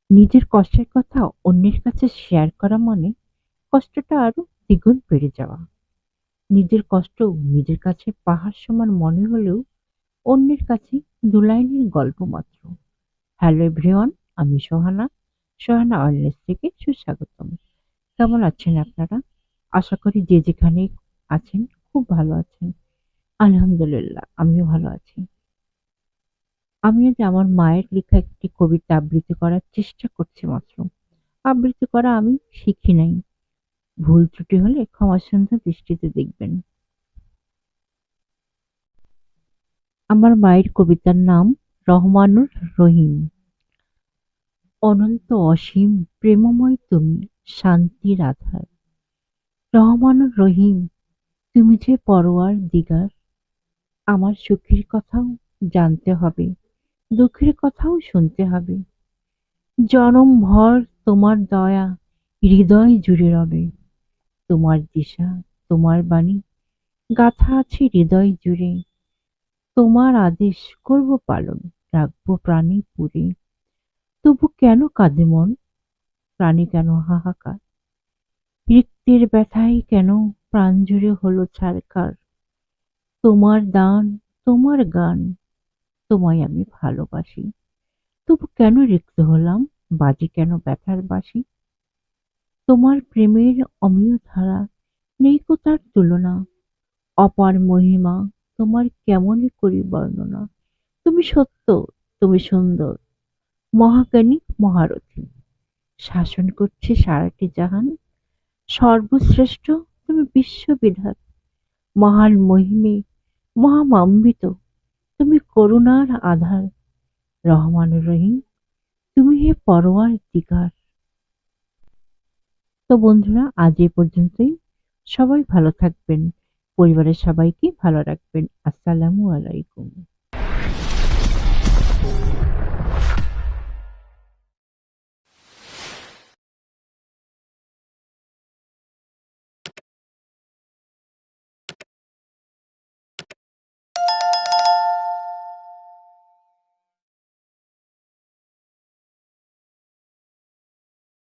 নিজের কষ্টের কথা অন্যের কাছে শেয়ার করা মানে কষ্টটা আরো দ্বিগুণ বেড়ে যাওয়া। নিজের কষ্ট নিজের কাছে পাহাড় সমান মনে হলেও অন্যের কাছে দু লাইনের গল্প মাত্র। হ্যালো এভরিওয়ান, আমি সোহানা। সোহানা ওয়েলনেস থেকে সুস্বাগতম। কেমন আছেন আপনারা? আশা করি যে যেখানে আছেন খুব ভালো আছেন। আলহামদুলিল্লাহ, আমিও ভালো আছি। আমি আজ আমার মায়ের লেখা একটি কবিতা আবৃত্তি করার চেষ্টা করছি মাত্র। আবৃত্তি করা আমি শিখি নাই। ভুল ত্রুটি হলে ক্ষমাসুন্দর দৃষ্টিতে দেখবেন। আমার মায়ের কবিতার নাম রহমানুর রহিম। অনন্ত অসীম প্রেমময় তুমি, শান্তির আধার। রহমানুর রহিম, তুমি যে পরোয়ার দিগার। আমার সুখের কথাও জানতে হবে, দুঃখের কথাও শুনতে হবে। জনম ভর তোমার দয়া হৃদয় জুড়ে রবে। তোমার দিশা, তোমার বাণী গাথা আছে হৃদয় জুড়ে। তোমার আদেশ করব পালন, রাখবো প্রাণে পুরে। তবু কেন কাঁদে মন, প্রাণে কেন হাহাকার? রিক্তের ব্যথায় কেন প্রাণ জুড়ে হলো ছারখার? তোমার দান, তোমার গান, তোমায় আমি ভালোবাসি। তবু কেন রিক্ত হলাম, বাজে কেন ব্যথার বাঁশি? তোমার প্রেমের অমিয় ধারা, নেই কো তার তুলনা। অপার মহিমা, তোমার কেমনে করি বর্ণনা? তুমি সত্য, তুমি সুন্দর, মহাজ্ঞানী, মহারথী। শাসন করছে সারাটি জাহান। সর্বশ্রেষ্ঠ তুমি বিশ্ববিধান। মহান মহিমে, মহামাম্বিত, তুমি করুণার আধার। রহমানুর রহিম, তুমি হে পরোয়ার দিগার। তো বন্ধুরা, আজ এ পর্যন্তই। সবাই ভালো থাকবেন, পরিবারের সবাইকে ভালো রাখবেন। আসসালামু আলাইকুম।